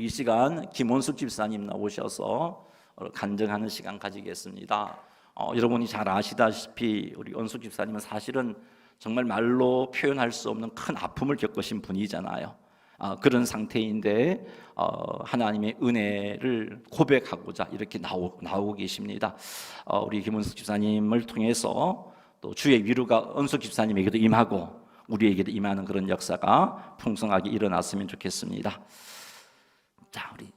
이 시간 김원숙 집사님 나오셔서 간증하는 시간 가지겠습니다. 여러분이 잘 아시다시피 우리 원숙 집사님은 사실은 정말 말로 표현할 수 없는 큰 아픔을 겪으신 분이잖아요. 그런 상태인데 하나님의 은혜를 고백하고자 이렇게 나오고 계십니다. 우리 김원숙 집사님을 통해서 또 주의 위로가 원숙 집사님에게도 임하고 우리에게도 임하는 그런 역사가 풍성하게 일어났으면 좋겠습니다. 자, 우리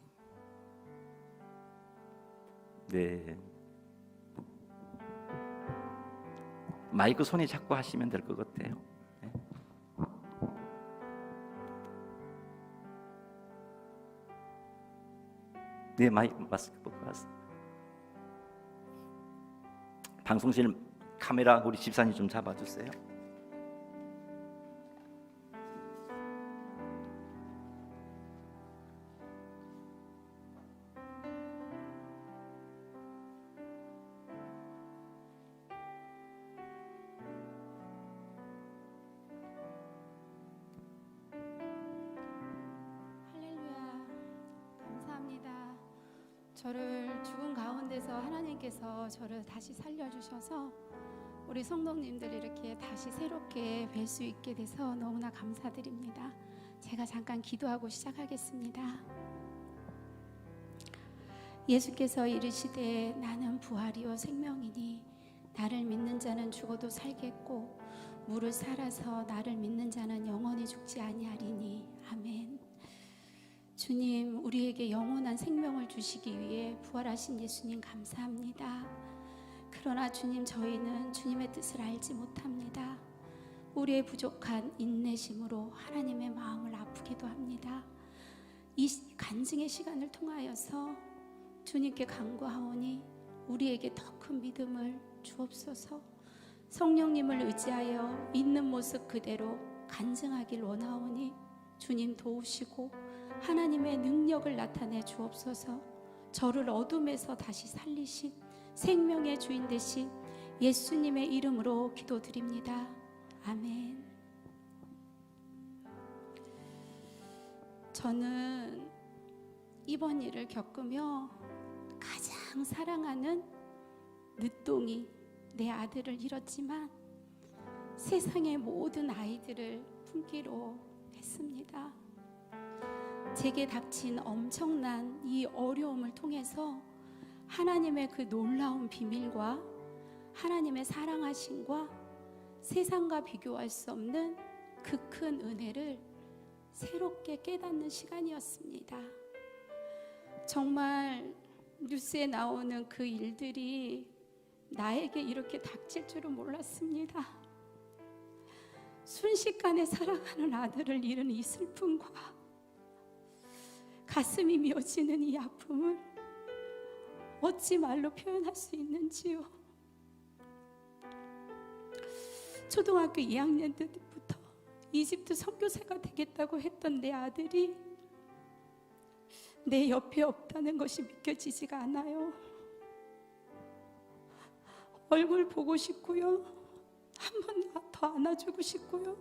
마이크 손에 잡고 하시면 될 것 같아요. 네, 마스크 벗고 왔어요. 방송실 카메라 우리 집사님 좀 잡아주세요. 저를 죽은 가운데서 하나님께서 저를 다시 살려주셔서 우리 성도님들 이렇게 다시 새롭게 뵐 수 있게 돼서 너무나 감사드립니다. 제가 잠깐 기도하고 시작하겠습니다. 예수께서 이르시되 나는 부활이요 생명이니 나를 믿는 자는 죽어도 살겠고 무릇 살아서 나를 믿는 자는 영원히 죽지 아니하리니 아멘. 주님, 우리에게 영원한 생명을 주시기 위해 부활하신 예수님 감사합니다. 그러나 주님, 저희는 주님의 뜻을 알지 못합니다. 우리의 부족한 인내심으로 하나님의 마음을 아프기도 합니다. 이 간증의 시간을 통하여서 주님께 간구하오니 우리에게 더 큰 믿음을 주옵소서. 성령님을 의지하여 있는 모습 그대로 간증하길 원하오니 주님 도우시고 하나님의 능력을 나타내 주옵소서. 저를 어둠에서 다시 살리신 생명의 주인 되신 예수님의 이름으로 기도드립니다. 아멘. 저는 이번 일을 겪으며 가장 사랑하는 늦둥이 내 아들을 잃었지만 세상의 모든 아이들을 품기로 했습니다. 제게 닥친 엄청난 이 어려움을 통해서 하나님의 그 놀라운 비밀과 하나님의 사랑하심과 세상과 비교할 수 없는 그 큰 은혜를 새롭게 깨닫는 시간이었습니다. 정말 뉴스에 나오는 그 일들이 나에게 이렇게 닥칠 줄은 몰랐습니다. 순식간에 사랑하는 아들을 잃은 이 슬픔과 가슴이 미어지는 이 아픔을 어찌 말로 표현할 수 있는지요. 초등학교 2학년 때부터 이집트 선교사가 되겠다고 했던 내 아들이 내 옆에 없다는 것이 믿겨지지가 않아요. 얼굴 보고 싶고요. 한 번 더 안아주고 싶고요.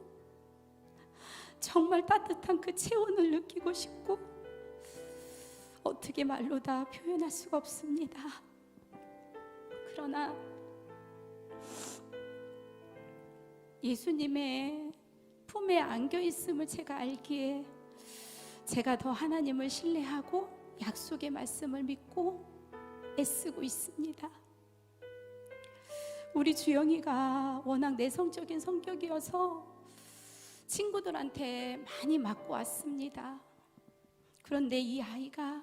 정말 따뜻한 그 체온을 느끼고 싶고 어떻게 말로 다 표현할 수가 없습니다. 그러나 예수님의 품에 안겨 있음을 제가 알기에 제가 더 하나님을 신뢰하고 약속의 말씀을 믿고 애쓰고 있습니다. 우리 주영이가 워낙 내성적인 성격이어서 친구들한테 많이 맞고 왔습니다. 그런데 이 아이가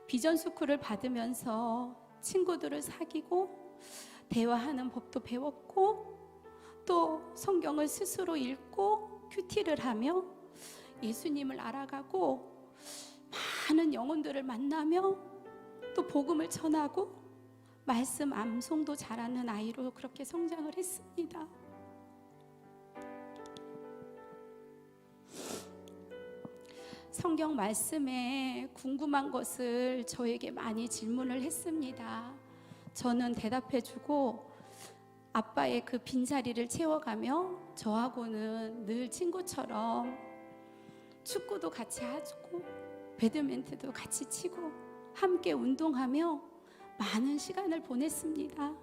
비전 스쿨을 받으면서 친구들을 사귀고 대화하는 법도 배웠고 또 성경을 스스로 읽고 큐티를 하며 예수님을 알아가고 많은 영혼들을 만나며 또 복음을 전하고 말씀 암송도 잘하는 아이로 그렇게 성장을 했습니다. 성경 말씀에 궁금한 것을 저에게 많이 질문을 했습니다. 저는 대답해주고 아빠의 그 빈자리를 채워가며 저하고는 늘 친구처럼 축구도 같이 하고 배드민턴도 같이 치고 함께 운동하며 많은 시간을 보냈습니다.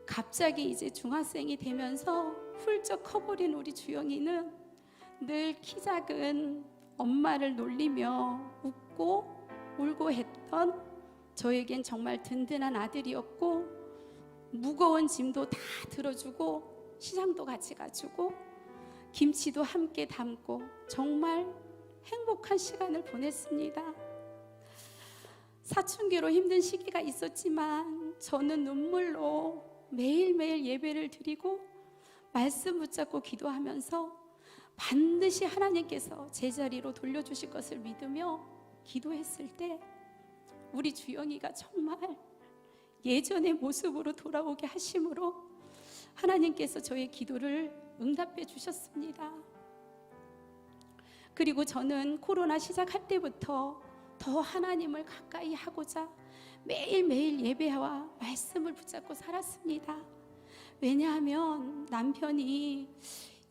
갑자기 이제 중학생이 되면서 훌쩍 커버린 우리 주영이는 늘 키 작은 엄마를 놀리며 웃고 울고 했던 저에겐 정말 든든한 아들이었고, 무거운 짐도 다 들어주고 시장도 같이 가주고 김치도 함께 담고 정말 행복한 시간을 보냈습니다. 사춘기로 힘든 시기가 있었지만 저는 눈물로 매일매일 예배를 드리고 말씀 붙잡고 기도하면서 반드시 하나님께서 제자리로 돌려주실 것을 믿으며 기도했을 때 우리 주영이가 정말 예전의 모습으로 돌아오게 하심으로 하나님께서 저의 기도를 응답해 주셨습니다. 그리고 저는 코로나 시작할 때부터 더 하나님을 가까이 하고자 매일매일 예배와 말씀을 붙잡고 살았습니다. 왜냐하면 남편이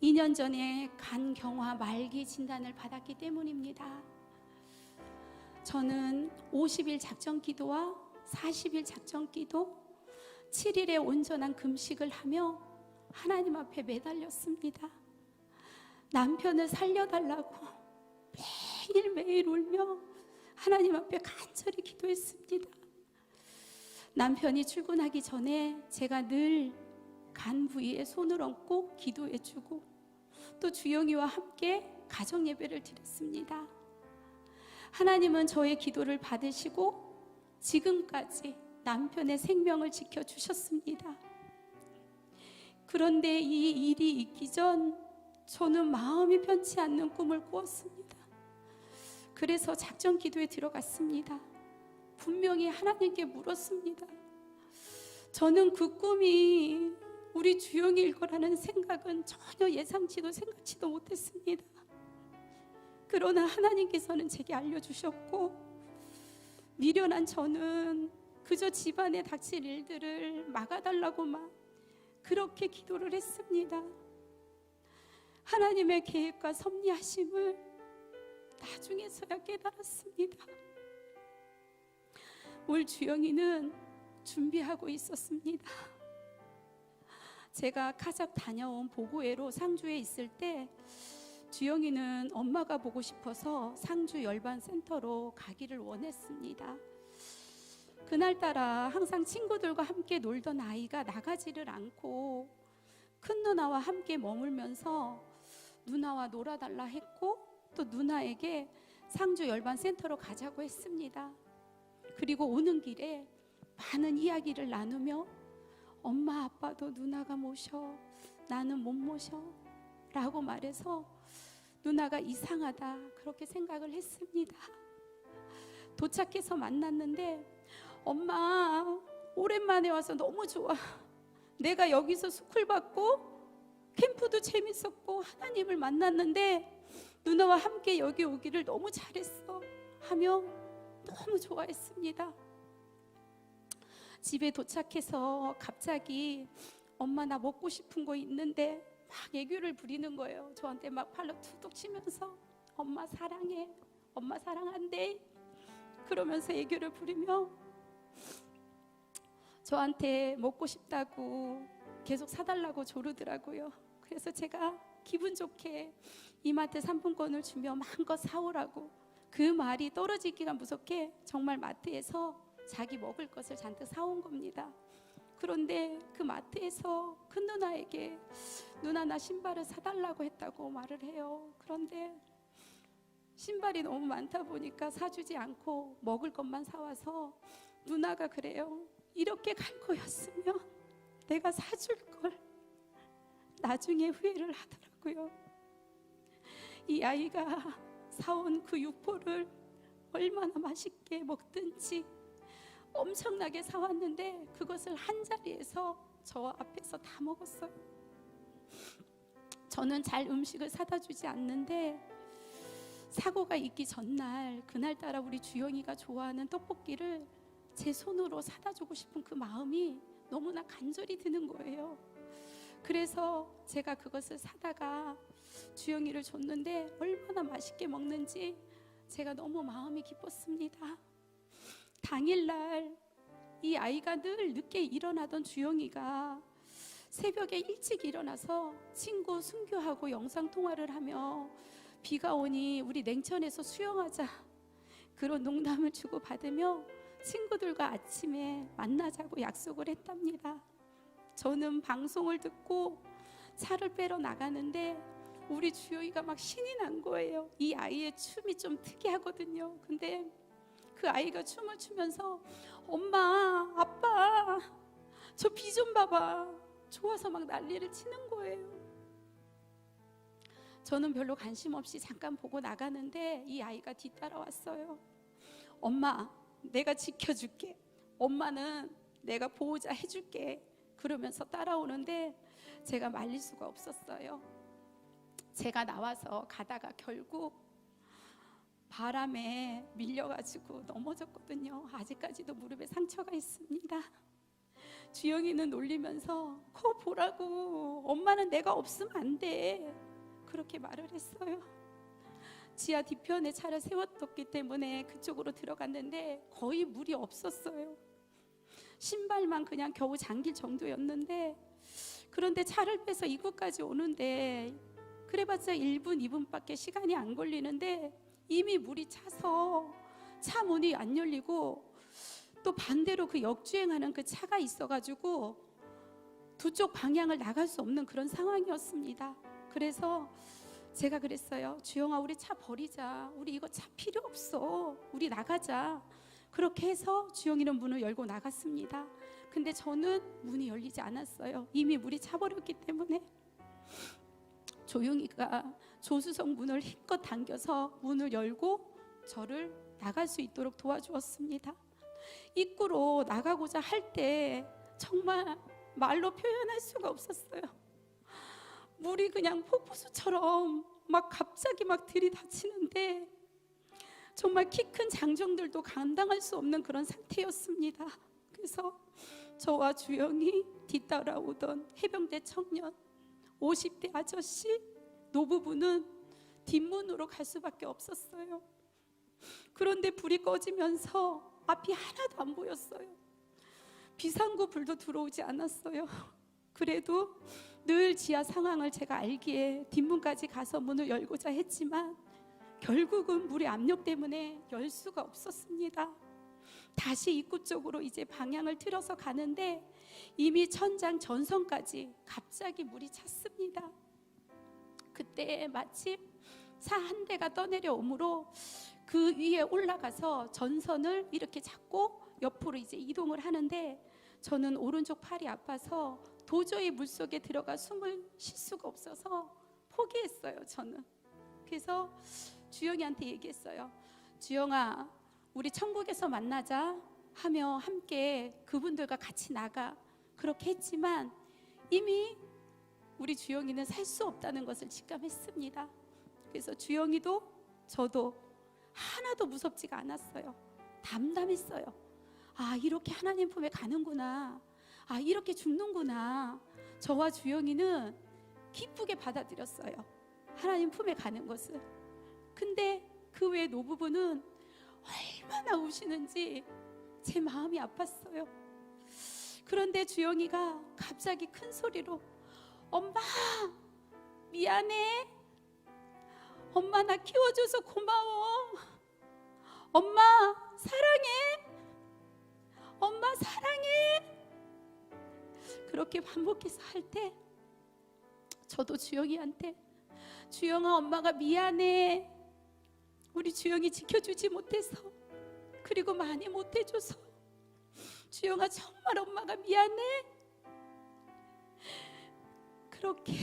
2년 전에 간경화 말기 진단을 받았기 때문입니다. 저는 50일 작정 기도와 40일 작정 기도, 7일의 온전한 금식을 하며 하나님 앞에 매달렸습니다. 남편을 살려달라고 매일매일 울며 하나님 앞에 간절히 기도했습니다. 남편이 출근하기 전에 제가 늘 간 부위에 손을 얹고 기도해주고 또 주영이와 함께 가정 예배를 드렸습니다. 하나님은 저의 기도를 받으시고 지금까지 남편의 생명을 지켜주셨습니다. 그런데 이 일이 있기 전 저는 마음이 편치 않는 꿈을 꾸었습니다. 그래서 작전 기도에 들어갔습니다. 분명히 하나님께 물었습니다. 저는 그 꿈이 우리 주영이일 거라는 생각은 전혀 예상치도 생각지도 못했습니다. 그러나 하나님께서는 제게 알려주셨고, 미련한 저는 그저 집안에 닥칠 일들을 막아달라고만 그렇게 기도를 했습니다. 하나님의 계획과 섭리하심을 나중에서야 깨달았습니다. 올 주영이는 준비하고 있었습니다. 제가 카자흐 다녀온 보고회로 상주에 있을 때 주영이는 엄마가 보고 싶어서 상주 열반 센터로 가기를 원했습니다. 그날따라 항상 친구들과 함께 놀던 아이가 나가지를 않고 큰 누나와 함께 머물면서 누나와 놀아달라 했고 또 누나에게 상주 열반 센터로 가자고 했습니다. 그리고 오는 길에 많은 이야기를 나누며 엄마 아빠도 누나가 모셔, 나는 못 모셔 라고 말해서 누나가 이상하다 그렇게 생각을 했습니다. 도착해서 만났는데 엄마 오랜만에 와서 너무 좋아. 내가 여기서 스쿨 받고 캠프도 재밌었고 하나님을 만났는데 누나와 함께 여기 오기를 너무 잘했어 하며 너무 좋아했습니다. 집에 도착해서 갑자기 엄마 나 먹고 싶은 거 있는데 막 애교를 부리는 거예요. 저한테 막 팔로 툭툭 치면서 엄마 사랑해, 엄마 사랑한대 그러면서 애교를 부리며 저한테 먹고 싶다고 계속 사달라고 조르더라고요. 그래서 제가 기분 좋게 이마트 상품권을 주며 마음껏 사오라고, 그 말이 떨어지기가 무섭게 정말 마트에서 자기 먹을 것을 잔뜩 사온 겁니다. 그런데 그 마트에서 큰 누나에게 누나 나 신발을 사달라고 했다고 말을 해요. 그런데 신발이 너무 많다 보니까 사주지 않고 먹을 것만 사와서 누나가 그래요. 이렇게 갈 거였으면 내가 사줄 걸. 나중에 후회를 하더라고요. 이 아이가 사온 그 육포를 얼마나 맛있게 먹든지 엄청나게 사왔는데 그것을 한 자리에서 저 앞에서 다 먹었어요. 저는 잘 음식을 사다 주지 않는데 사고가 있기 전날 그날따라 우리 주영이가 좋아하는 떡볶이를 제 손으로 사다 주고 싶은 그 마음이 너무나 간절히 드는 거예요. 그래서 제가 그것을 사다가 주영이를 줬는데 얼마나 맛있게 먹는지 제가 너무 마음이 기뻤습니다. 당일날 이 아이가 늘 늦게 일어나던 주영이가 새벽에 일찍 일어나서 친구 순교하고 영상통화를 하며 비가 오니 우리 냉천에서 수영하자, 그런 농담을 주고받으며 친구들과 아침에 만나자고 약속을 했답니다. 저는 방송을 듣고 차를 빼러 나가는데 우리 주영이가 막 신이 난 거예요. 이 아이의 춤이 좀 특이하거든요. 근데 그 아이가 춤을 추면서 엄마, 아빠, 저 비 좀 봐봐, 좋아서 막 난리를 치는 거예요. 저는 별로 관심 없이 잠깐 보고 나가는데 이 아이가 뒤따라왔어요. 엄마, 내가 지켜줄게, 엄마는 내가 보호자 해줄게, 그러면서 따라오는데 제가 말릴 수가 없었어요. 제가 나와서 가다가 결국 바람에 밀려가지고 넘어졌거든요. 아직까지도 무릎에 상처가 있습니다. 주영이는 놀리면서 거 보라고, 엄마는 내가 없으면 안 돼, 그렇게 말을 했어요. 지하 뒤편에 차를 세웠기 때문에 그쪽으로 들어갔는데 거의 물이 없었어요. 신발만 그냥 겨우 잠길 정도였는데, 그런데 차를 빼서 입구까지 오는데 그래봤자 1분, 2분밖에 시간이 안 걸리는데 이미 물이 차서 차 문이 안 열리고 또 반대로 그 역주행하는 그 차가 있어가지고 두 쪽 방향을 나갈 수 없는 그런 상황이었습니다. 그래서 제가 그랬어요. 주영아, 우리 차 버리자, 우리 이거 차 필요 없어, 우리 나가자. 그렇게 해서 주영이는 문을 열고 나갔습니다. 근데 저는 문이 열리지 않았어요. 이미 물이 차버렸기 때문에. 조용히가 조수석 문을 힘껏 당겨서 문을 열고 저를 나갈 수 있도록 도와주었습니다. 입구로 나가고자 할 때 정말 말로 표현할 수가 없었어요. 물이 그냥 폭포수처럼 막 갑자기 막 들이닥치는데 정말 키 큰 장정들도 감당할 수 없는 그런 상태였습니다. 그래서 저와 주영이, 뒤따라오던 해병대 청년, 50대 아저씨, 노부부는 뒷문으로 갈 수밖에 없었어요. 그런데 불이 꺼지면서 앞이 하나도 안 보였어요. 비상구 불도 들어오지 않았어요. 그래도 늘 지하 상황을 제가 알기에 뒷문까지 가서 문을 열고자 했지만 결국은 물의 압력 때문에 열 수가 없었습니다. 다시 입구 쪽으로 이제 방향을 틀어서 가는데 이미 천장 전선까지 갑자기 물이 찼습니다. 그때 마침 차 한 대가 떠내려 오므로 그 위에 올라가서 전선을 이렇게 잡고 옆으로 이제 이동을 하는데 저는 오른쪽 팔이 아파서 도저히 물속에 들어가 숨을 쉴 수가 없어서 포기했어요. 저는 그래서 주영이한테 얘기했어요. 주영아, 우리 천국에서 만나자 하며 함께 그분들과 같이 나가, 그렇게 했지만 이미 우리 주영이는 살 수 없다는 것을 직감했습니다. 그래서 주영이도 저도 하나도 무섭지가 않았어요. 담담했어요. 아, 이렇게 하나님 품에 가는구나, 아, 이렇게 죽는구나. 저와 주영이는 기쁘게 받아들였어요, 하나님 품에 가는 것을. 근데 그 외에 노부부는 얼마나 우시는지 제 마음이 아팠어요. 그런데 주영이가 갑자기 큰 소리로 엄마, 미안해, 엄마 나 키워줘서 고마워, 엄마 사랑해, 엄마 사랑해, 그렇게 반복해서 할 때 저도 주영이한테 주영아, 엄마가 미안해, 우리 주영이 지켜주지 못해서, 그리고 많이 못해줘서 주영아 정말 엄마가 미안해, 그렇게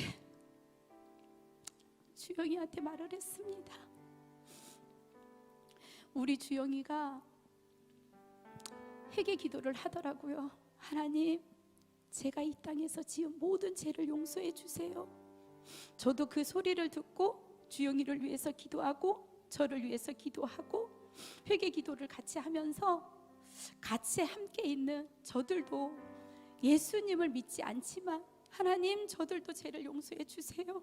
주영이한테 말을 했습니다. 우리 주영이가 회개 기도를 하더라고요. 하나님, 제가 이 땅에서 지은 모든 죄를 용서해 주세요. 저도 그 소리를 듣고 주영이를 위해서 기도하고 저를 위해서 기도하고 회개 기도를 같이 하면서 같이 함께 있는 저들도 예수님을 믿지 않지만 하나님, 저들도 죄를 용서해 주세요.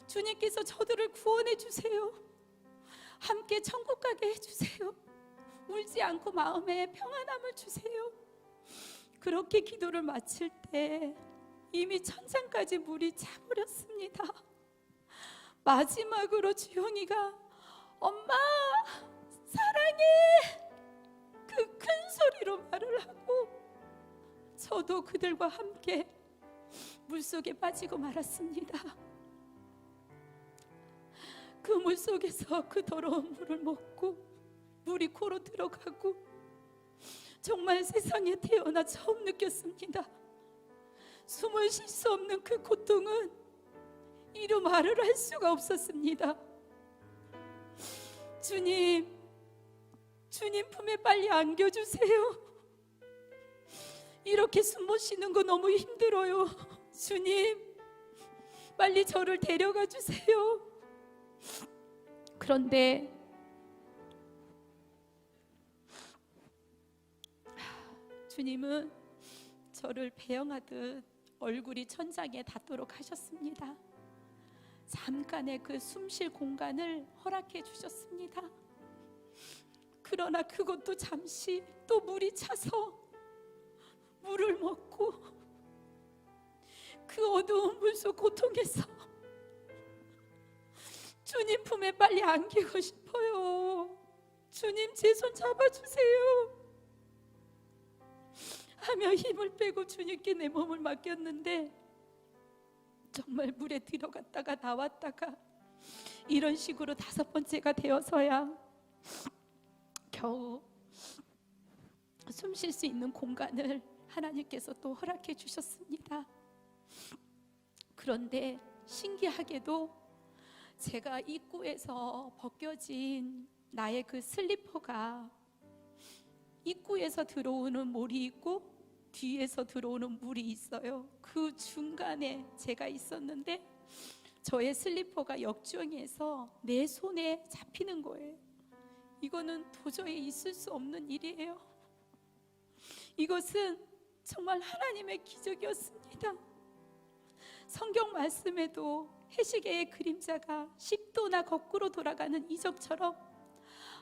주님께서 저들을 구원해 주세요. 함께 천국 가게 해주세요. 울지 않고 마음에 평안함을 주세요. 그렇게 기도를 마칠 때 이미 천장까지 물이 차버렸습니다. 마지막으로 주영이가 엄마 사랑해 그 큰 소리로 말을 하고 저도 그들과 함께 물속에 빠지고 말았습니다. 그 물속에서 그 더러운 물을 먹고 물이 코로 들어가고 정말 세상에 태어나 처음 느꼈습니다. 숨을 쉴 수 없는 그 고통은 이루 말을 할 수가 없었습니다. 주님 품에 빨리 안겨주세요. 이렇게 숨 못 쉬는 거 너무 힘들어요. 주님 빨리 저를 데려가 주세요. 그런데 주님은 저를 배영하듯 얼굴이 천장에 닿도록 하셨습니다. 잠깐의 그 숨쉴 공간을 허락해 주셨습니다. 그러나 그것도 잠시 또 물이 차서 물을 먹고 그 어두운 물속 고통에서 주님 품에 빨리 안기고 싶어요. 주님 제 손 잡아주세요 하며 힘을 빼고 주님께 내 몸을 맡겼는데 정말 물에 들어갔다가 나왔다가 이런 식으로 5번째가 되어서야 겨우 숨 쉴 수 있는 공간을 하나님께서 또 허락해 주셨습니다. 그런데 신기하게도 제가 입구에서 벗겨진 나의 그 슬리퍼가 입구에서 들어오는 물이 있고 뒤에서 들어오는 물이 있어요. 그 중간에 제가 있었는데 저의 슬리퍼가 역주행해서 내 손에 잡히는 거예요. 이거는 도저히 있을 수 없는 일이에요. 이것은 정말 하나님의 기적이었습니다. 성경 말씀에도 해시계의 그림자가 10도나 거꾸로 돌아가는 이적처럼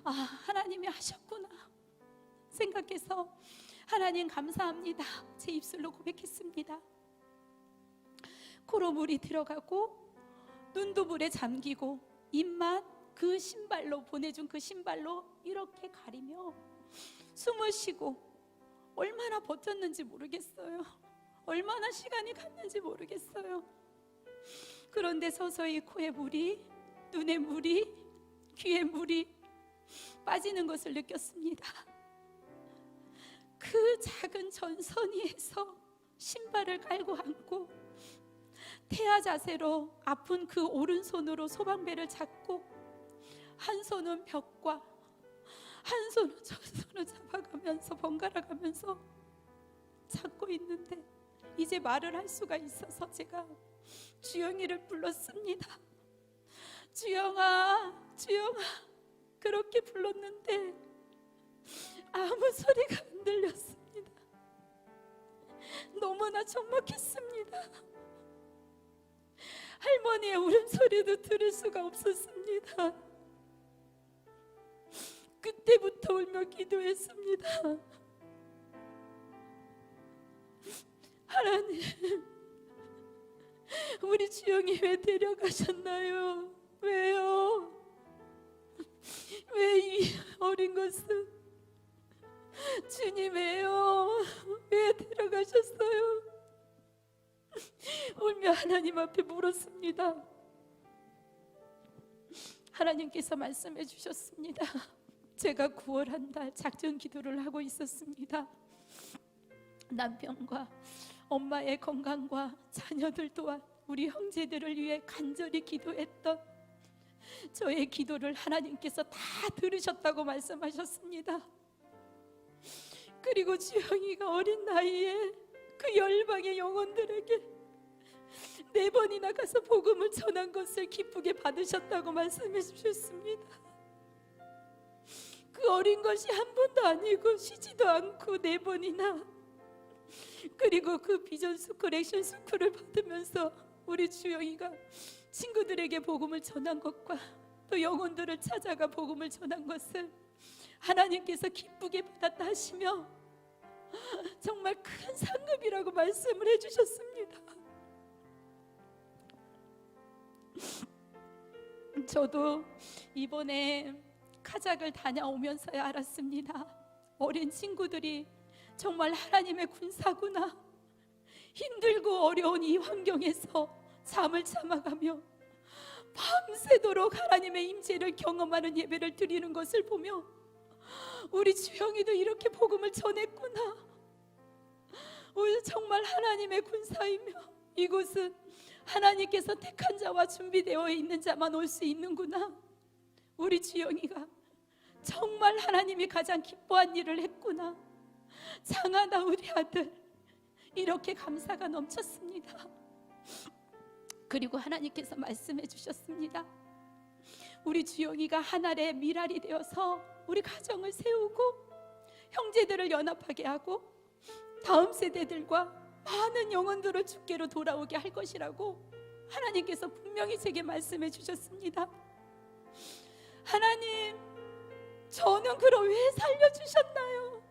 아, 하나님이 하셨구나 생각해서 하나님 감사합니다 제 입술로 고백했습니다. 코로 물이 들어가고 눈도 물에 잠기고 입만 그 신발로 보내준 그 신발로 이렇게 가리며 숨을 쉬고 얼마나 버텼는지 모르겠어요. 얼마나 시간이 갔는지 모르겠어요. 그런데 서서히 코에 물이, 눈에 물이, 귀에 물이 빠지는 것을 느꼈습니다. 그 작은 전선이에서 신발을 깔고 앉고 태아 자세로 아픈 그 오른손으로 소방배를 잡고 한 손은 벽과 한 손은 저 손을 잡아가면서 번갈아가면서 잡고 있는데 이제 말을 할 수가 있어서 제가 주영이를 불렀습니다. 주영아, 주영아 그렇게 불렀는데 아무 소리가 안 들렸습니다. 너무나 적막했습니다. 할머니의 울음소리도 들을 수가 없었습니다. 그때부터 울며 기도했습니다. 하나님, 우리 주영이 왜 데려가셨나요? 왜요? 왜 이 어린 것은 주님 왜요? 왜 데려가셨어요? 울며 하나님 앞에 물었습니다. 하나님께서 말씀해 주셨습니다. 제가 9월 한 달 작전 기도를 하고 있었습니다. 남편과 엄마의 건강과 자녀들 또한 우리 형제들을 위해 간절히 기도했던 저의 기도를 하나님께서 다 들으셨다고 말씀하셨습니다. 그리고 주영이가 어린 나이에 그 열방의 영혼들에게 4번이나 가서 복음을 전한 것을 기쁘게 받으셨다고 말씀해 주셨습니다. 그 어린 것이 한 번도 아니고 쉬지도 않고 4번이나 그리고 그 비전 스쿨 액션 스쿨을 받으면서 우리 주영이가 친구들에게 복음을 전한 것과 또 영혼들을 찾아가 복음을 전한 것을 하나님께서 기쁘게 받았다 하시며 정말 큰 상급이라고 말씀을 해주셨습니다. 저도 이번에 카작을 다녀오면서야 알았습니다. 어린 친구들이 정말 하나님의 군사구나. 힘들고 어려운 이 환경에서 잠을 참아가며 밤새도록 하나님의 임재를 경험하는 예배를 드리는 것을 보며 우리 주영이도 이렇게 복음을 전했구나. 우리 정말 하나님의 군사이며 이곳은 하나님께서 택한 자와 준비되어 있는 자만 올 수 있는구나. 우리 주영이가 정말 하나님이 가장 기뻐한 일을 했구나. 장하다 우리 아들. 이렇게 감사가 넘쳤습니다. 그리고 하나님께서 말씀해 주셨습니다. 우리 주영이가 하늘의 미랄이 되어서 우리 가정을 세우고 형제들을 연합하게 하고 다음 세대들과 많은 영혼들을 주께로 돌아오게 할 것이라고 하나님께서 분명히 제게 말씀해 주셨습니다. 하나님, 저는 그럼 왜 살려주셨나요?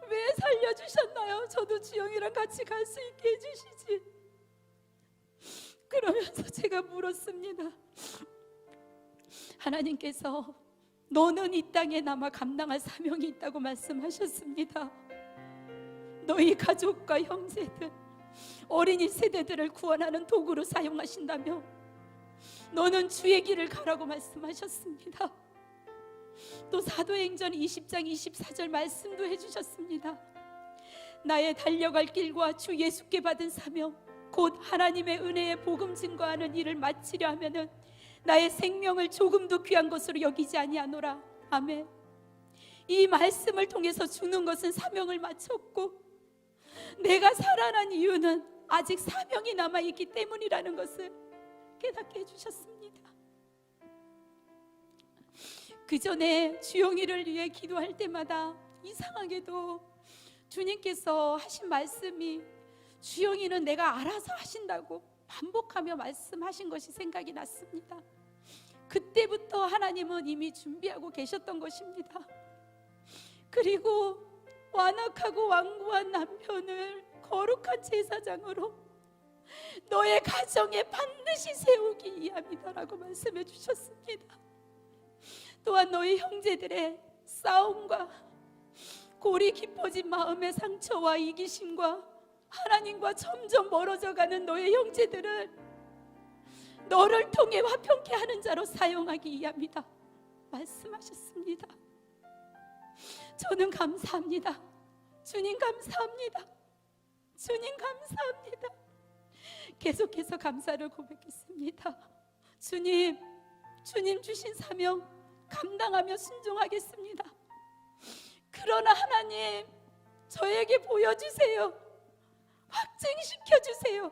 왜 살려주셨나요? 저도 주영이랑 같이 갈 수 있게 해주시지. 그러면서 제가 물었습니다. 하나님께서 너는 이 땅에 남아 감당할 사명이 있다고 말씀하셨습니다. 너희 가족과 형제들, 어린이 세대들을 구원하는 도구로 사용하신다며 너는 주의 길을 가라고 말씀하셨습니다. 또 사도행전 20장 24절 말씀도 해주셨습니다. 나의 달려갈 길과 주 예수께 받은 사명 곧 하나님의 은혜의 복음 증거하는 일을 마치려 하면은 나의 생명을 조금도 귀한 것으로 여기지 아니하노라. 아멘. 이 말씀을 통해서 주는 것은 사명을 마쳤고 내가 살아난 이유는 아직 사명이 남아있기 때문이라는 것을 깨닫게 해주셨습니다. 그 전에 주영이를 위해 기도할 때마다 이상하게도 주님께서 하신 말씀이 주영이는 내가 알아서 하신다고 반복하며 말씀하신 것이 생각이 났습니다. 그때부터 하나님은 이미 준비하고 계셨던 것입니다. 그리고 완악하고 완고한 남편을 거룩한 제사장으로 너의 가정에 반드시 세우기 위함이다라고 말씀해 주셨습니다. 또한 너희 형제들의 싸움과 골이 깊어진 마음의 상처와 이기심과 하나님과 점점 멀어져가는 너의 형제들을 너를 통해 화평케 하는 자로 사용하기 위함이다 말씀하셨습니다. 저는 감사합니다. 주님 감사합니다. 주님 감사합니다. 계속해서 감사를 고백했습니다. 주님 주신 사명 감당하며 순종하겠습니다. 그러나 하나님 저에게 보여주세요. 확증시켜주세요.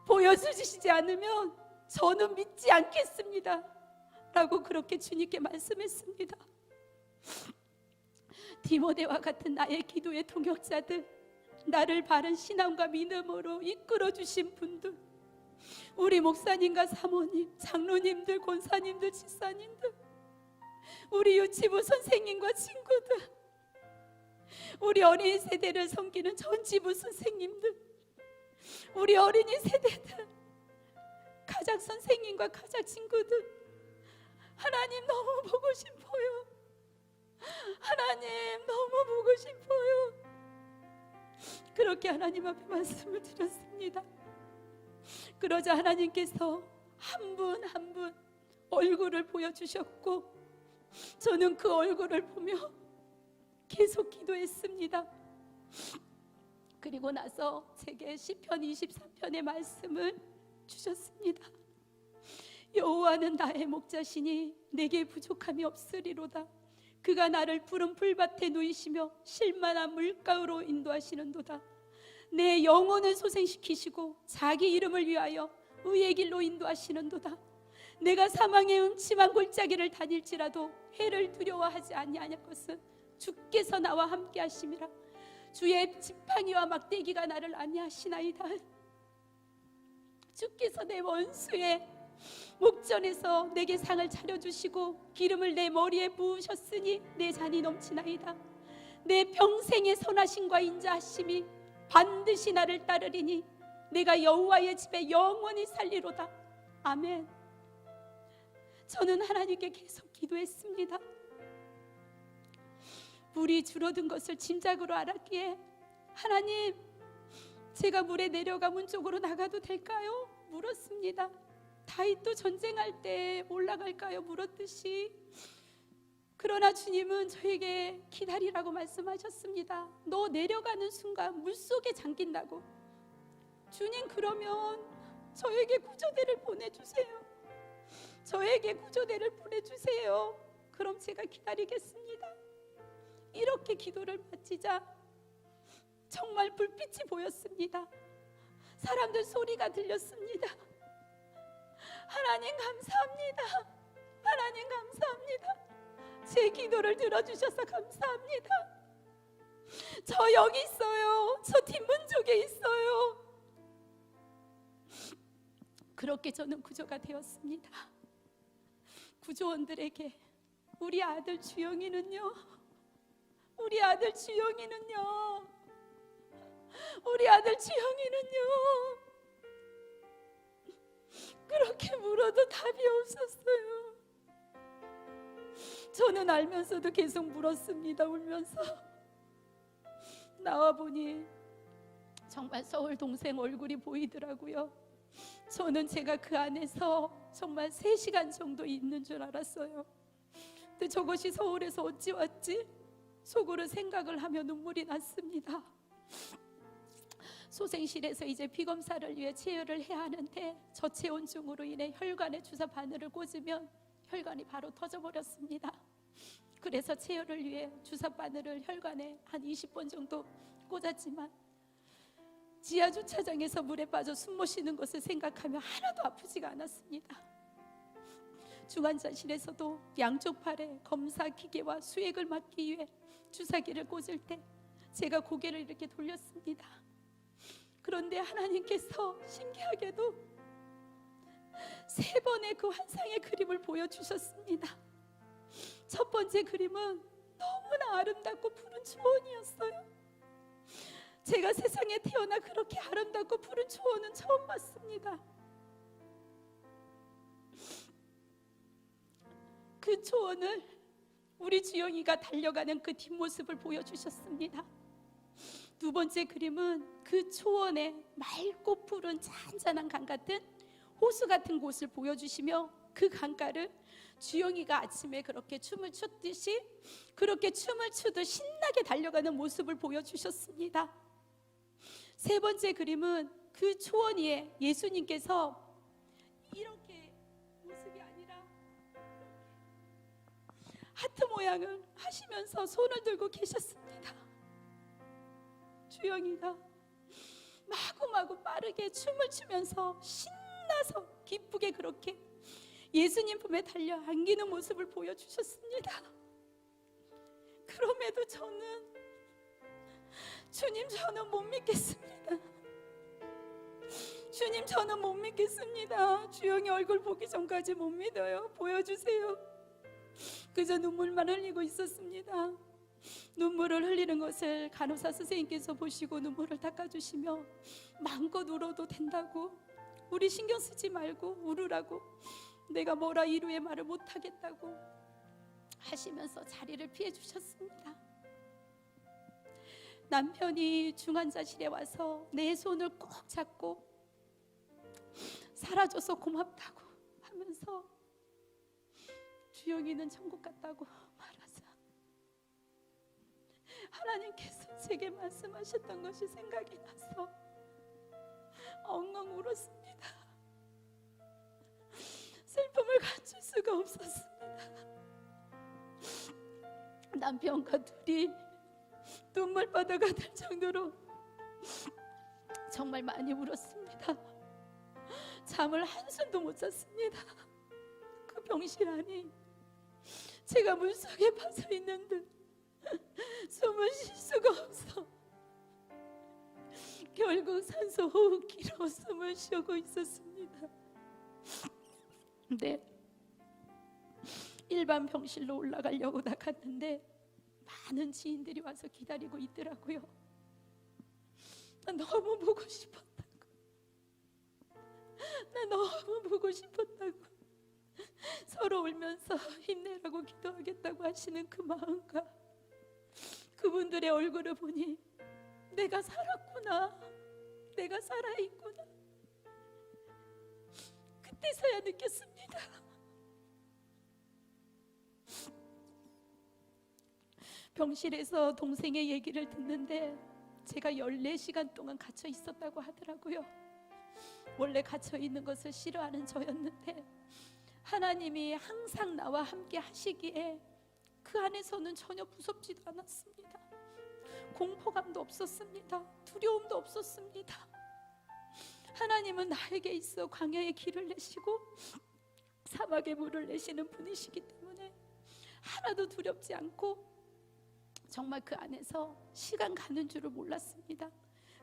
보여주시지 않으면 저는 믿지 않겠습니다 라고 그렇게 주님께 말씀했습니다. 디모데와 같은 나의 기도의 동역자들, 나를 바른 신앙과 믿음으로 이끌어주신 분들, 우리 목사님과 사모님, 장로님들, 권사님들, 집사님들, 우리 유치부 선생님과 친구들, 우리 어린이 세대를 섬기는 전지부 선생님들, 우리 어린이 세대들, 가작 선생님과 가작 친구들, 하나님 너무 보고 싶어요. 하나님 너무 보고 싶어요. 그렇게 하나님 앞에 말씀을 드렸습니다. 그러자 하나님께서 한 분 한 분 얼굴을 보여주셨고 저는 그 얼굴을 보며 계속 기도했습니다. 그리고 나서 제게 시편 23편의 말씀을 주셨습니다. 여호와는 나의 목자시니 내게 부족함이 없으리로다. 그가 나를 푸른 풀밭에 누이시며 쉴만한 물가로 인도하시는도다. 내 영혼을 소생시키시고 자기 이름을 위하여 의의 길로 인도하시는도다. 내가 사망의 음침한 골짜기를 다닐지라도 해를 두려워하지 아니하냐 것은 주께서 나와 함께 하심이라. 주의 지팡이와 막대기가 나를 안위하시나이다. 주께서 내 원수의 목전에서 내게 상을 차려주시고 기름을 내 머리에 부으셨으니 내 잔이 넘치나이다. 내 평생의 선하심과 인자하심이 반드시 나를 따르리니 내가 여호와의 집에 영원히 살리로다. 아멘. 저는 하나님께 계속 기도했습니다. 물이 줄어든 것을 짐작으로 알았기에 하나님, 제가 물에 내려가 문 쪽으로 나가도 될까요? 물었습니다. 다윗도 전쟁할 때 올라갈까요? 물었듯이. 그러나 주님은 저에게 기다리라고 말씀하셨습니다. 너 내려가는 순간 물속에 잠긴다고. 주님, 그러면 저에게 구조대를 보내주세요. 저에게 구조대를 보내주세요. 그럼 제가 기다리겠습니다. 이렇게 기도를 마치자 정말 불빛이 보였습니다. 사람들 소리가 들렸습니다. 하나님 감사합니다. 하나님 감사합니다. 제 기도를 들어주셔서 감사합니다. 저 여기 있어요. 저 뒷문 쪽에 있어요. 그렇게 저는 구조가 되었습니다. 구조원들에게 우리 아들 주영이는요, 우리 아들 주영이는요, 우리 아들 주영이는요, 그렇게 물어도 답이 없었어요. 저는 알면서도 계속 물었습니다. 울면서. 나와보니 정말 서울 동생 얼굴이 보이더라고요. 저는 제가 그 안에서 정말 3시간 정도 있는 줄 알았어요. 근데 저것이 서울에서 어찌 왔지? 속으로 생각을 하며 눈물이 났습니다. 소생실에서 이제 피검사를 위해 체열을 해야 하는데 저체온증으로 인해 혈관에 주사 바늘을 꽂으면 혈관이 바로 터져버렸습니다. 그래서 체열을 위해 주사 바늘을 혈관에 한 20번 정도 꽂았지만 지하 주차장에서 물에 빠져 숨 못 쉬는 것을 생각하며 하나도 아프지가 않았습니다. 중환자실에서도 양쪽 팔에 검사 기계와 수액을 맞기 위해 주사기를 꽂을 때 제가 고개를 이렇게 돌렸습니다. 그런데 하나님께서 신기하게도 3번의 그 환상의 그림을 보여주셨습니다. 첫 번째 그림은 너무나 아름답고 푸른 초원이었어요. 제가 세상에 태어나 그렇게 아름답고 푸른 초원은 처음 봤습니다. 그 초원을 우리 주영이가 달려가는 그 뒷모습을 보여주셨습니다. 두 번째 그림은 그 초원에 맑고 푸른 잔잔한 강 같은 호수 같은 곳을 보여주시며 그 강가를 주영이가 아침에 그렇게 춤을 췄듯이 그렇게 춤을 추듯 신나게 달려가는 모습을 보여주셨습니다. 세 번째 그림은 그 초원 위에 예수님께서 이렇게 모습이 아니라 하트 모양을 하시면서 손을 들고 계셨습니다. 주영이가 마구마구 빠르게 춤을 추면서 신나서 기쁘게 그렇게 예수님 품에 달려 안기는 모습을 보여주셨습니다. 그럼에도 저는 주님, 저는 못 믿겠습니다. 주님, 저는 못 믿겠습니다. 주영이 얼굴 보기 전까지 못 믿어요. 보여주세요. 그저 눈물만 흘리고 있었습니다. 눈물을 흘리는 것을 간호사 선생님께서 보시고 눈물을 닦아주시며 마음껏 울어도 된다고, 우리 신경 쓰지 말고 울으라고, 내가 뭐라 이루의 말을 못하겠다고 하시면서 자리를 피해 주셨습니다. 남편이 중환자실에 와서 내 손을 꼭 잡고 살아줘서 고맙다고 하면서 주영이는 천국 갔다고 말하자 하나님께서 제게 말씀하셨던 것이 생각이 나서 엉엉 울었습니다. 슬픔을 감출 수가 없었습니다. 남편과 둘이 눈물바다가 될 정도로 정말 많이 울었습니다. 잠을 한숨도 못 잤습니다. 그 병실 안이 제가 물속에 빠져 있는 듯 숨을 쉴 수가 없어 결국 산소 호흡기로 숨을 쉬고 있었습니다. 근데 일반 병실로 올라가려고 나갔는데 많은 지인들이 와서 기다리고 있더라고요. 나 너무 보고 싶었다고. 나 너무 보고 싶었다고. 서로 울면서 힘내라고 기도하겠다고 하시는 그 마음과 그분들의 얼굴을 보니 내가 살았구나, 내가 살아있구나, 그때서야 느꼈습니다. 병실에서 동생의 얘기를 듣는데 제가 14시간 동안 갇혀 있었다고 하더라고요. 원래 갇혀 있는 것을 싫어하는 저였는데 하나님이 항상 나와 함께 하시기에 그 안에서는 전혀 무섭지도 않았습니다. 공포감도 없었습니다. 두려움도 없었습니다. 하나님은 나에게 있어 광야에 길을 내시고 사막에 물을 내시는 분이시기 때문에 하나도 두렵지 않고 정말 그 안에서 시간 가는 줄을 몰랐습니다.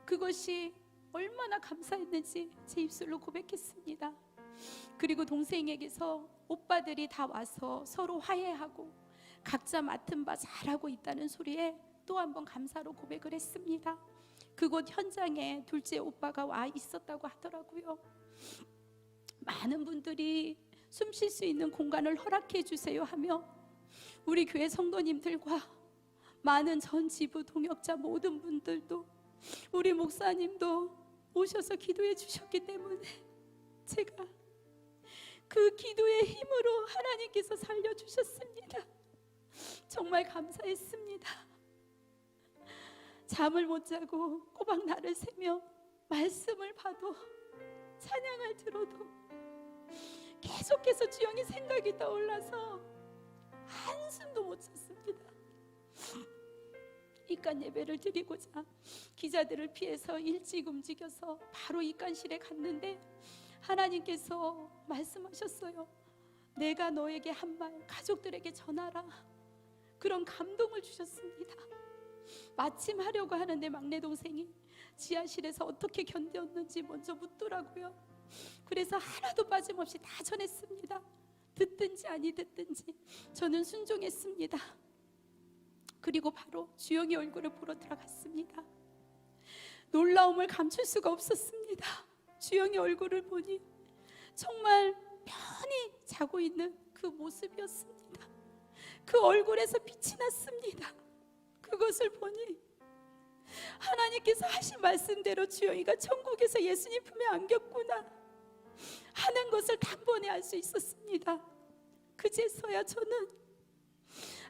그것이 얼마나 감사했는지 제 입술로 고백했습니다. 그리고 동생에게서 오빠들이 다 와서 서로 화해하고 각자 맡은 바 잘하고 있다는 소리에 또 한 번 감사로 고백을 했습니다. 그곳 현장에 둘째 오빠가 와 있었다고 하더라고요. 많은 분들이 숨 쉴 수 있는 공간을 허락해 주세요 하며 우리 교회 성도님들과 많은 전 지부 동역자 모든 분들도 우리 목사님도 오셔서 기도해 주셨기 때문에 제가 그 기도의 힘으로 하나님께서 살려주셨습니다. 정말 감사했습니다. 잠을 못 자고 꼬박 날을 새며 말씀을 봐도 찬양을 들어도 계속해서 주영이 생각이 떠올라서 한숨도 못 잤습니다. 입간 예배를 드리고자 기자들을 피해서 일찍 움직여서 바로 입간실에 갔는데 하나님께서 말씀하셨어요. 내가 너에게 한 말 가족들에게 전하라. 그런 감동을 주셨습니다. 마침 하려고 하는데 막내 동생이 지하실에서 어떻게 견뎠는지 먼저 묻더라고요. 그래서 하나도 빠짐없이 다 전했습니다. 듣든지 아니 듣든지 저는 순종했습니다. 그리고 바로 주영이 얼굴을 보러 들어갔습니다. 놀라움을 감출 수가 없었습니다. 주영이 얼굴을 보니 정말 편히 자고 있는 그 모습이었습니다. 그 얼굴에서 빛이 났습니다. 그것을 보니 하나님께서 하신 말씀대로 주영이가 천국에서 예수님 품에 안겼구나 하는 것을 단번에 알 수 있었습니다. 그제서야 저는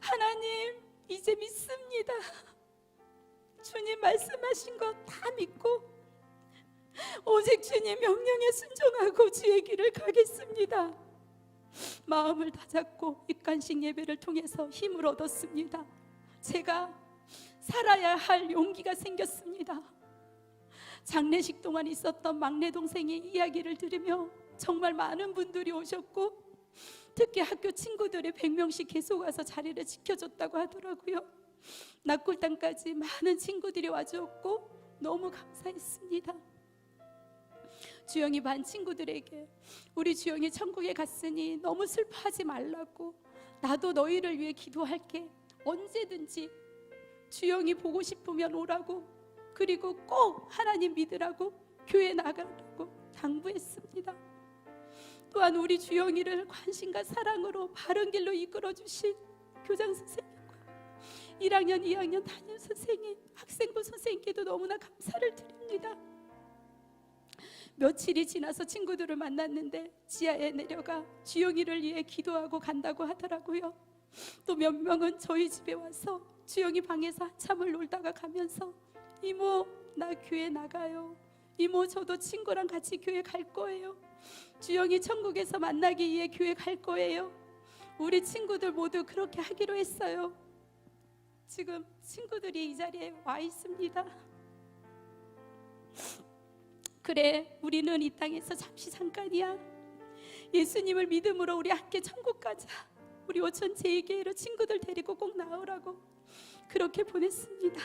하나님 이제 믿습니다. 주님 말씀하신 거 다 믿고 오직 주님 명령에 순종하고 주의 길을 가겠습니다. 마음을 다잡고 입간식 예배를 통해서 힘을 얻었습니다. 제가 살아야 할 용기가 생겼습니다. 장례식 동안 있었던 막내 동생의 이야기를 들으며 정말 많은 분들이 오셨고 특히 학교 친구들의 100명씩 계속 와서 자리를 지켜줬다고 하더라고요. 낙골당까지 많은 친구들이 와주었고 너무 감사했습니다. 주영이 반 친구들에게 우리 주영이 천국에 갔으니 너무 슬퍼하지 말라고, 나도 너희를 위해 기도할게, 언제든지 주영이 보고 싶으면 오라고, 그리고 꼭 하나님 믿으라고, 교회 나가라고 당부했습니다. 또한 우리 주영이를 관심과 사랑으로 바른 길로 이끌어주신 교장 선생님과 1학년, 2학년 담임 선생님, 학생부 선생님께도 너무나 감사를 드립니다. 며칠이 지나서 친구들을 만났는데 지하에 내려가 주영이를 위해 기도하고 간다고 하더라고요. 또 몇 명은 저희 집에 와서 주영이 방에서 한참을 놀다가 가면서 이모 나 교회 나가요, 이모 저도 친구랑 같이 교회 갈 거예요, 주영이 천국에서 만나기 위해 교회 갈 거예요, 우리 친구들 모두 그렇게 하기로 했어요. 지금 친구들이 이 자리에 와 있습니다. 그래, 우리는 이 땅에서 잠시 잠깐이야. 예수님을 믿음으로 우리 함께 천국 가자. 우리 오천 제2교회로 친구들 데리고 꼭 나오라고 그렇게 보냈습니다.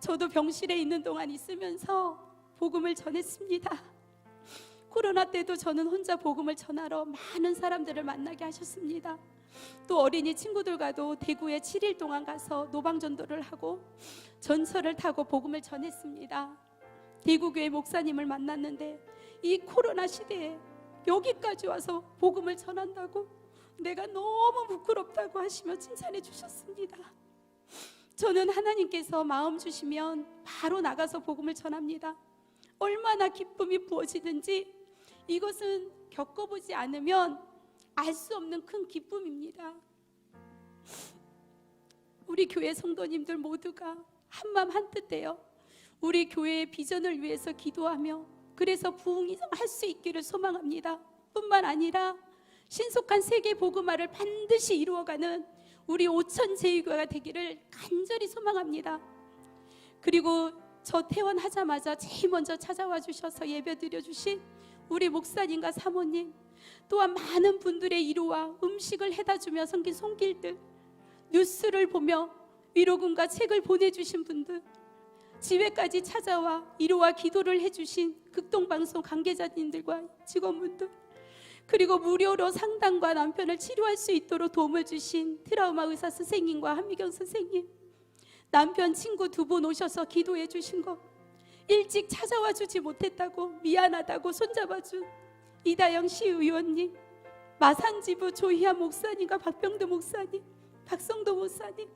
저도 병실에 있는 동안 있으면서 복음을 전했습니다. 코로나 코로나 때도 저는 혼자 복음을 전하러 많은 사람들을 만나게 하셨습니다. 또 어린이 친구들과도 대구에 7일 동안 가서 노방전도를 하고 전철을 타고 복음을 전했습니다. 대구교회 목사님을 만났는데 이 코로나 시대에 여기까지 와서 복음을 전한다고 내가 너무 부끄럽다고 하시며 칭찬해 주셨습니다. 저는 하나님께서 마음 주시면 바로 나가서 복음을 전합니다. 얼마나 기쁨이 부어지든지 이것은 겪어보지 않으면 알 수 없는 큰 기쁨입니다. 우리 교회 성도님들 모두가 한마음 한뜻되어 우리 교회의 비전을 위해서 기도하며 그래서 부흥할 수 있기를 소망합니다. 뿐만 아니라 신속한 세계 복음화를 반드시 이루어가는 우리 오천 제일교회가 되기를 간절히 소망합니다. 그리고 저 퇴원하자마자 제일 먼저 찾아와 주셔서 예배 드려주신 우리 목사님과 사모님, 또한 많은 분들의 위로와 음식을 해다 주며 섬긴 손길들, 뉴스를 보며 위로금과 책을 보내주신 분들, 집에까지 찾아와 위로와 기도를 해주신 극동방송 관계자님들과 직원분들, 그리고 무료로 상담과 남편을 치료할 수 있도록 도움을 주신 트라우마 의사 선생님과 한미경 선생님, 남편 친구 2분 오셔서 기도해 주신 것, 일찍 찾아와 주지 못했다고 미안하다고 손잡아준 이다영 시의원님, 마산지부 조희한 목사님과 박병두 목사님, 박성도 목사님,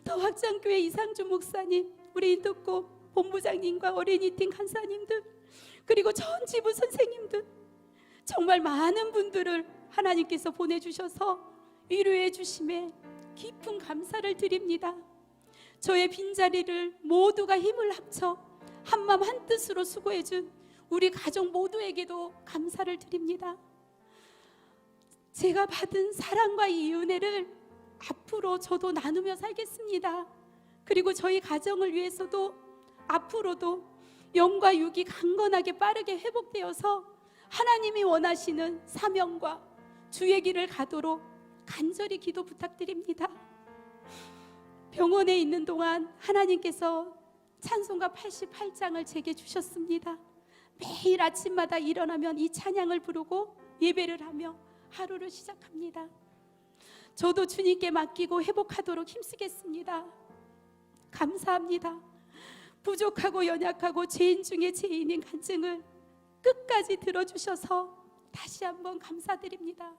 더 확장교회 이상주 목사님, 우리 인도고 본부장님과 어린이팀 간사님들, 그리고 전 지부 선생님들, 정말 많은 분들을 하나님께서 보내주셔서 위로해 주심에 깊은 감사를 드립니다. 저의 빈자리를 모두가 힘을 합쳐 한마음 한뜻으로 수고해준 우리 가족 모두에게도 감사를 드립니다. 제가 받은 사랑과 이 은혜를 앞으로 저도 나누며 살겠습니다. 그리고 저희 가정을 위해서도 앞으로도 영과 육이 강건하게 빠르게 회복되어서 하나님이 원하시는 사명과 주의 길을 가도록 간절히 기도 부탁드립니다. 병원에 있는 동안 하나님께서 찬송가 88장을 제게 주셨습니다. 매일 아침마다 일어나면 이 찬양을 부르고 예배를 하며 하루를 시작합니다. 저도 주님께 맡기고 회복하도록 힘쓰겠습니다. 감사합니다. 부족하고 연약하고 죄인 중에 죄인인 간증을 끝까지 들어주셔서 다시 한번 감사드립니다.